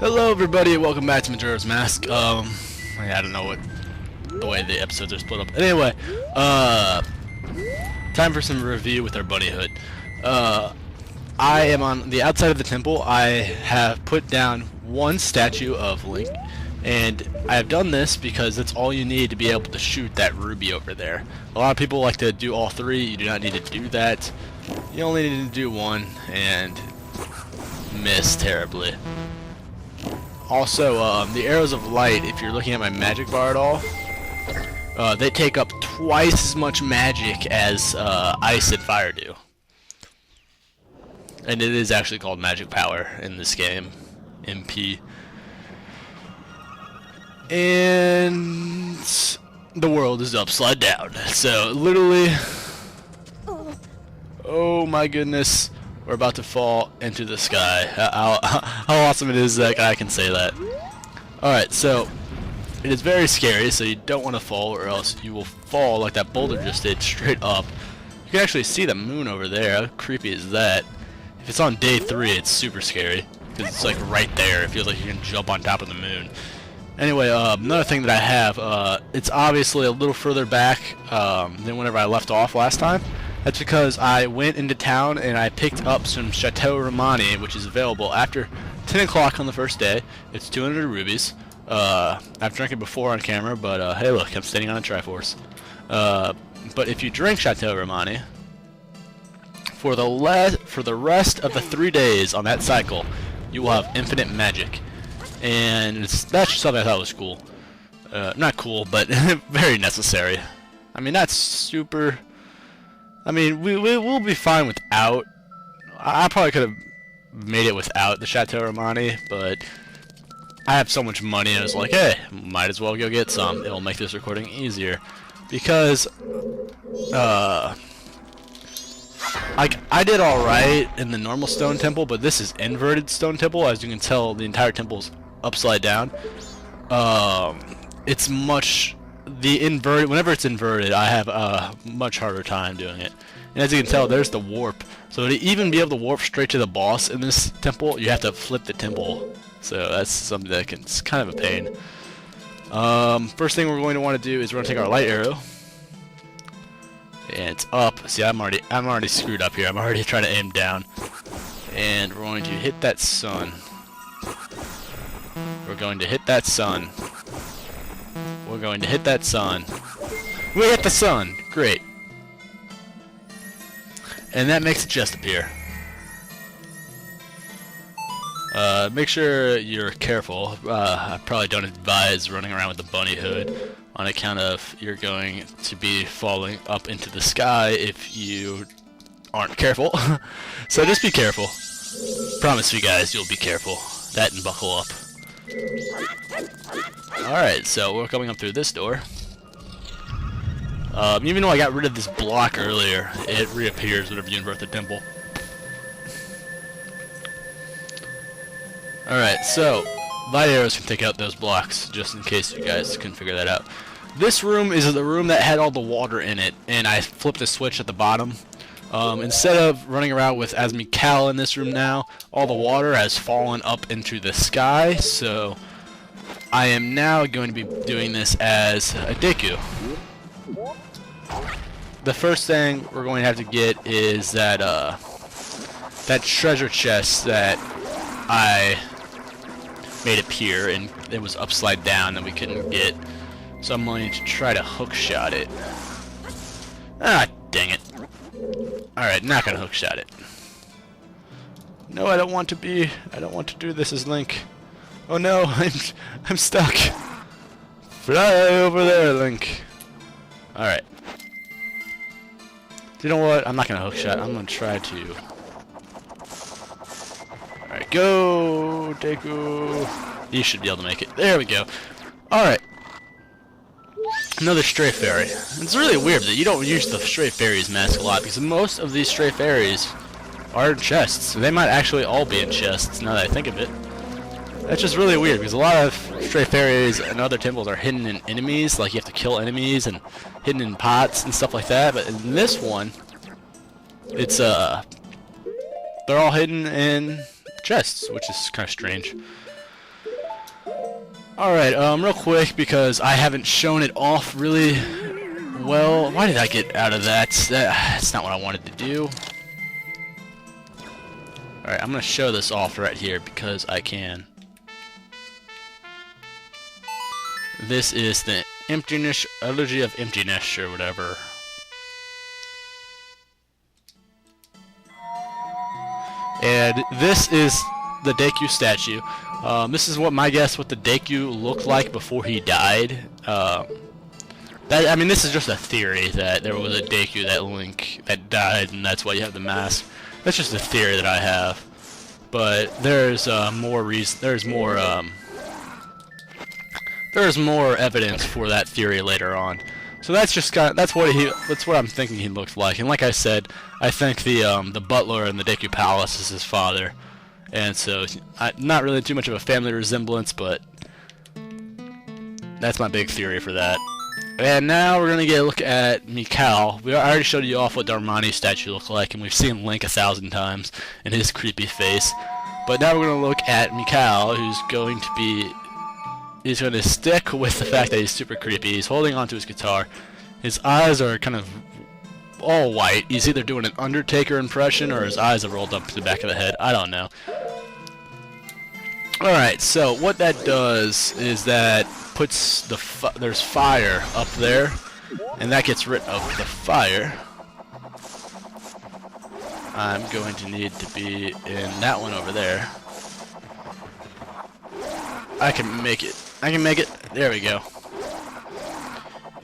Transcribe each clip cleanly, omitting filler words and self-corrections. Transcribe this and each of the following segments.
Hello everybody, welcome back to Majora's Mask. I don't know what the way the episodes are split up. Anyway, time for some review with our bunny hood. I am on the outside of the temple. I have put down one statue of Link, and I have done this because it's all you need to be able to shoot that ruby over there. A lot of people like to do all three. You do not need to do that. You only need to do one and miss terribly. Also, the arrows of light, if you're looking at my magic bar at all, they take up twice as much magic as ice and fire do. And it is actually called magic power in this game, MP. And the world is upside down. So, literally, oh my goodness. We're about to fall into the sky. How awesome it is that I can say that. Alright, so it is very scary, so you don't want to fall or else you will fall like that boulder just did, straight up. You can actually see the moon over there. How creepy is that? If it's on day 3, it's super scary, because it's like right there. It feels like you can jump on top of the moon. Anyway, another thing that I have, it's obviously a little further back than whenever I left off last time. That's because I went into town and I picked up some Chateau Romani, which is available after 10 o'clock on the first day. It's 200 rubies. I've drank it before on camera, but hey look, I'm standing on a Triforce. But if you drink Chateau Romani, for the rest of the 3 days on that cycle, you will have infinite magic. And that's just something I thought was cool. Not cool, but very necessary. I mean, that's super... I mean, we'll be fine without... I probably could have made it without the Chateau Romani, but I have so much money, and I was like, hey, might as well go get some. It'll make this recording easier. Because, like, I did alright in the normal stone temple, but this is inverted stone temple. As you can tell, the entire temple's upside down. It's much... whenever it's inverted, I have a much harder time doing it. And as you can tell, there's the warp. So to even be able to warp straight to the boss in this temple, you have to flip the temple. So that's something that it's kind of a pain. First thing we're going to want to do is we're going to take our light arrow, and it's up. See, I'm already screwed up here. I'm already trying to aim down, and we're going to hit that sun. We're going to hit that sun. We're going to hit that sun. We hit the sun! Great. And that makes a chest appear. Make sure you're careful. I probably don't advise running around with a bunny hood on account of you're going to be falling up into the sky if you aren't careful. So just be careful. Promise you guys you'll be careful. That and buckle up. Alright, so we're coming up through this door. Even though I got rid of this block earlier, it reappears whenever you invert the temple. Alright, so light arrows can take out those blocks, just in case you guys couldn't figure that out. This room is the room that had all the water in it, and I flipped a switch at the bottom. Instead of running around with Asmikal in this room now, all the water has fallen up into the sky, so I am now going to be doing this as a Deku. The first thing we're going to have to get is that that treasure chest that I made appear, and it was upside down and we couldn't get, so I'm going to try to hookshot it. Ah, dang it. Alright, not gonna hookshot it. No, I don't want to do this as Link. Oh no, I'm stuck. Fly over there, Link. Alright. You know what? I'm not gonna hookshot. I'm gonna try to. Alright, go, Deku. You should be able to make it. There we go. Alright. Another stray fairy. It's really weird that you don't use the stray fairies mask a lot, because most of these stray fairies are in chests. So they might actually all be in chests now that I think of it. That's just really weird, because a lot of stray fairies and other temples are hidden in enemies, like you have to kill enemies, and hidden in pots and stuff like that. But in this one, it's they're all hidden in chests, which is kind of strange. Alright, real quick, because I haven't shown it off really well. Why did I get out of that? That's not what I wanted to do. Alright, I'm going to show this off right here because I can. This is the emptiness, allergy of emptiness, or whatever. And this is the Deku statue. This is what my guess what the Deku looked like before he died. I mean, this is just a theory that there was a Deku that died, and that's why you have the mask. That's just a theory that I have. But there's more reason. There's more evidence for that theory later on. So that's what I'm thinking he looked like. And like I said, I think the butler in the Deku Palace is his father. And so, not really too much of a family resemblance, but that's my big theory for that. And now we're going to get a look at Mikau. I already showed you off what Darmani's statue looked like, and we've seen Link 1,000 times in his creepy face. But now we're going to look at Mikau, he's going to stick with the fact that he's super creepy. He's holding onto his guitar. His eyes are kind of all white. He's either doing an Undertaker impression or his eyes have rolled up to the back of the head. I don't know. Alright, so what that does is that puts there's fire up there, and that gets rid of the fire. I'm going to need to be in that one over there. I can make it. There we go.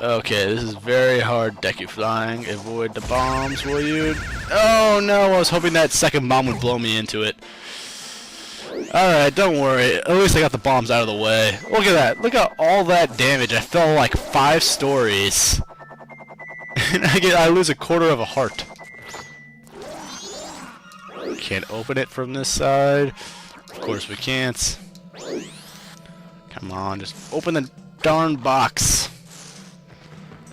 Okay, this is very hard. Deku flying. Avoid the bombs, will you? Oh no, I was hoping that second bomb would blow me into it. Alright, don't worry. At least I got the bombs out of the way. Look at that. Look at all that damage. I fell like 5 stories. And I lose a quarter of a heart. Can't open it from this side. Of course we can't. Come on, just open the darn box.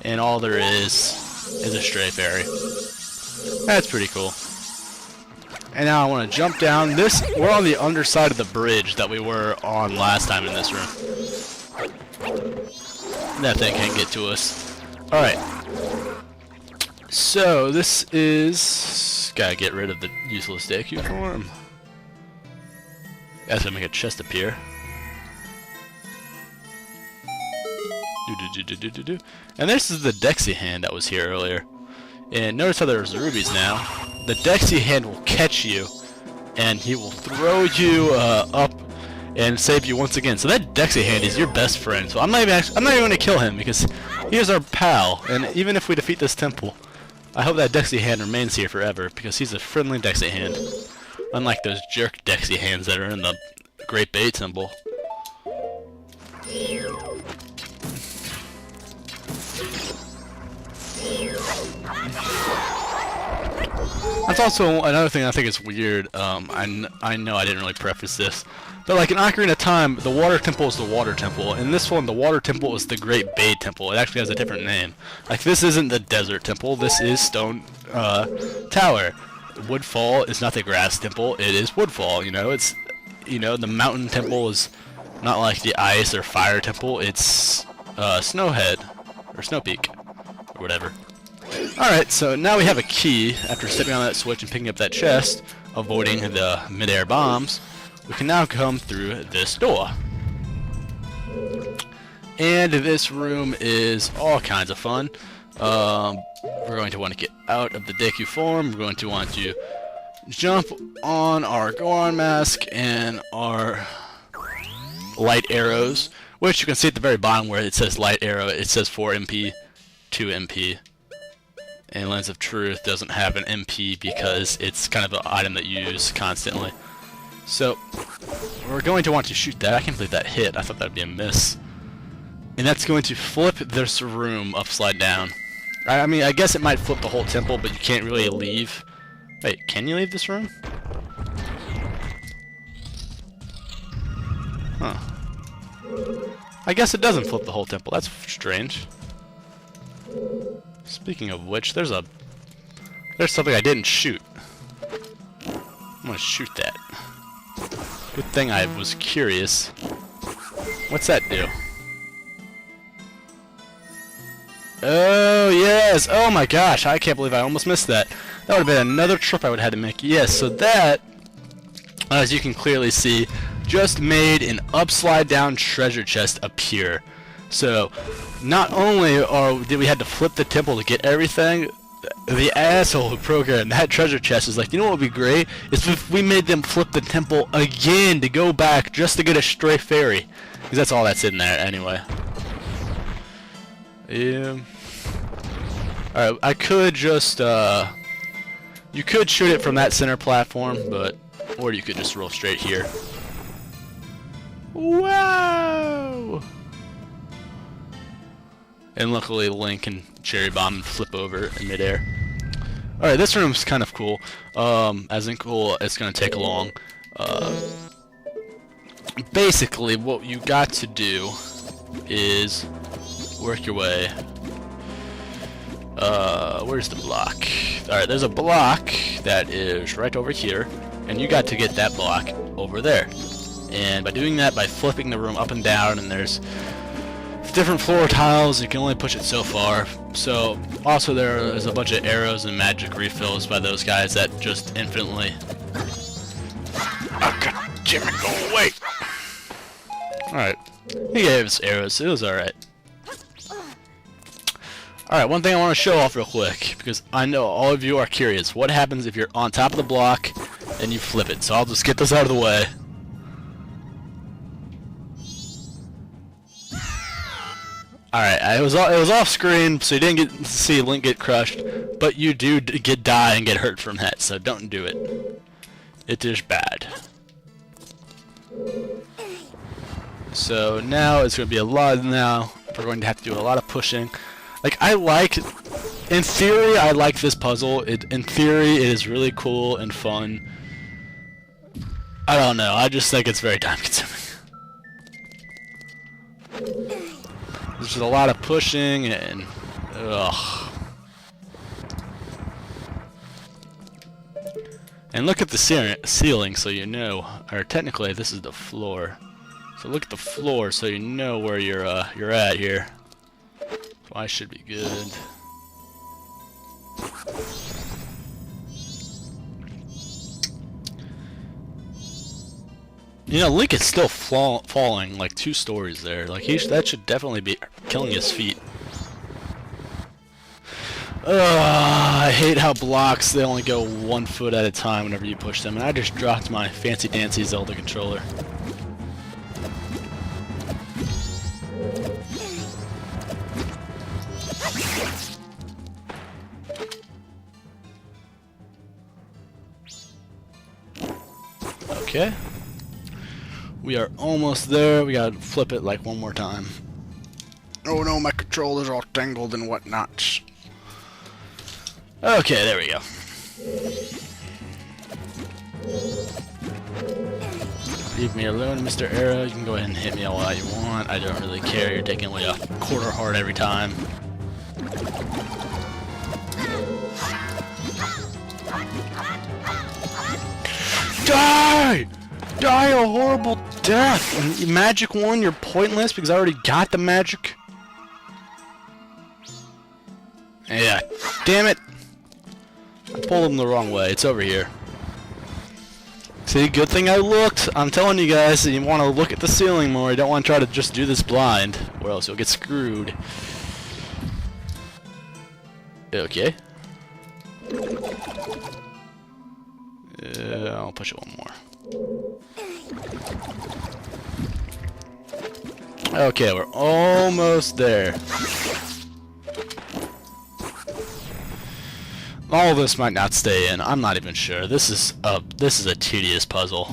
And all there is a stray fairy. That's pretty cool. And now I want to jump down. We're on the underside of the bridge that we were on last time in this room. That thing can't get to us. Alright. So, this is... Gotta get rid of the useless Deku form. That's gonna make a chest appear. And this is the Dexy hand that was here earlier. And notice how there's rubies now. The Dexy hand will catch you, and he will throw you up and save you once again. So that Dexy hand is your best friend. So I'm not even going to kill him because he is our pal. And even if we defeat this temple, I hope that Dexy hand remains here forever because he's a friendly Dexy hand, unlike those jerk Dexy hands that are in the Great Bay Temple. That's also another thing I think is weird. I know I didn't really preface this, but like in Ocarina of Time, the Water Temple is the Water Temple. In this one, the Water Temple is the Great Bay Temple. It actually has a different name. Like this isn't the Desert Temple. This is Stone Tower. Woodfall is not the Grass Temple. It is Woodfall. The Mountain Temple is not like the Ice or Fire Temple. It's Snowhead or Snow Peak or whatever. Alright, so now we have a key. After stepping on that switch and picking up that chest, avoiding the mid-air bombs, we can now come through this door. And this room is all kinds of fun. We're going to want to get out of the Deku form. We're going to want to jump on our Goron mask and our light arrows, which you can see at the very bottom where it says light arrow, it says 4 MP, 2 MP. And Lens of Truth doesn't have an MP because it's kind of an item that you use constantly. So, we're going to want to shoot that. I can't believe that hit. I thought that would be a miss. And that's going to flip this room upside down. I mean, I guess it might flip the whole temple, but you can't really leave. Wait, can you leave this room? Huh. I guess it doesn't flip the whole temple. That's strange. Speaking of which, there's something I didn't shoot. I'm gonna shoot that. Good thing I was curious. What's that do? Oh, yes! Oh my gosh, I can't believe I almost missed that. That would have been another trip I would have had to make. Yes, so that, as you can clearly see, just made an upside down treasure chest appear. So, not only did we have to flip the temple to get everything, the asshole who programmed that treasure chest is like, you know what would be great? Is if we made them flip the temple again to go back just to get a stray fairy. Because that's all that's in there anyway. Yeah. Alright, I could just, you could shoot it from that center platform, or you could just roll straight here. Wow! And luckily Link can cherry bomb and flip over in midair. Alright, this room's kind of cool. As in cool, it's gonna take long. Basically, what you got to do is work your way. Where's the block? Alright, there's a block that is right over here, and you got to get that block over there. And by doing that, by flipping the room up and down, and there's different floor tiles, you can only push it so far. So, also there is a bunch of arrows and magic refills by those guys that just infinitely... Oh, god damn it, go away! Alright, he gave us arrows, it was alright. Alright, one thing I want to show off real quick, because I know all of you are curious. What happens if you're on top of the block and you flip it? So I'll just get this out of the way. Alright, it was off screen, so you didn't get to see Link get crushed, but you do die and get hurt from that, so don't do it. It is bad. So now it's going to be a lot now. We're going to have to do a lot of pushing. Like, in theory, I like this puzzle. In theory, it is really cool and fun. I don't know, I just think it's very time consuming. There's just a lot of pushing and... ugh. And look at the ceiling so you know, or technically this is the floor. So look at the floor so you know where you're at here. So I should be good. You know, Link is still falling like 2 stories there. Like that should definitely be killing his feet. I hate how blocks, they only go 1 foot at a time whenever you push them, and I just dropped my fancy dancy Zelda controller. Okay. We are almost there. We gotta flip it like 1 more time. Oh no, my controller's all tangled and whatnot. Okay, there we go. Leave me alone, Mr. Arrow. You can go ahead and hit me all you want. I don't really care. You're taking away a quarter heart every time. Die! Die a horrible death! And magic one, you're pointless because I already got the magic. Yeah, damn it! I pulled him the wrong way. It's over here. See, good thing I looked. I'm telling you guys, you want to look at the ceiling more. You don't want to try to just do this blind, or else you'll get screwed. Okay. I'll push it 1 more. Okay, we're almost there. All of this might not stay in. I'm not even sure. This is a tedious puzzle.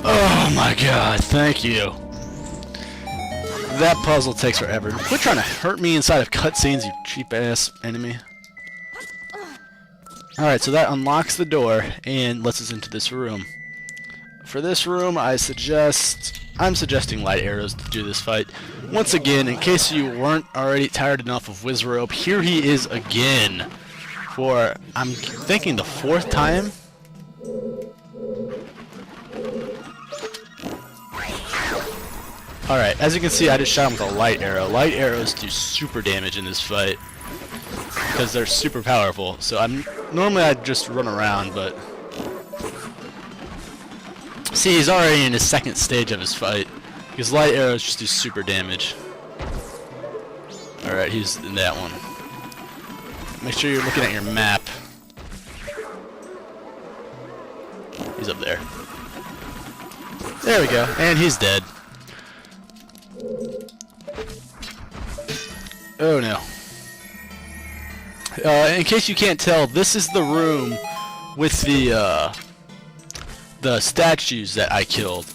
Oh my god, thank you. That puzzle takes forever. Quit trying to hurt me inside of cutscenes, you cheap ass enemy. Alright, so that unlocks the door and lets us into this room. For this room, I'm suggesting light arrows to do this fight. Once again, in case you weren't already tired enough of Wizrope, here he is again. For, I'm thinking the 4th time? Alright, as you can see, I just shot him with a light arrow. Light arrows do super damage in this fight because they're super powerful. So normally I'd just run around, but see, he's already in his second stage of his fight because light arrows just do super damage. Alright, he's in that one. Make sure you're looking at your map. He's up there. There we go, and he's dead. Oh no. In case you can't tell, this is the room with the statues that I killed.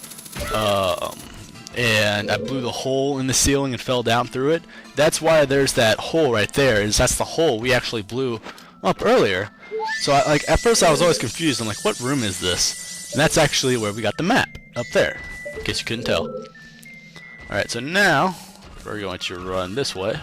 And I blew the hole in the ceiling and fell down through it. That's why there's that hole right there. That's the hole we actually blew up earlier. So at first I was always confused. I'm like, what room is this? And that's actually where we got the map, up there, in case you couldn't tell. Alright, so now we're going to run this way.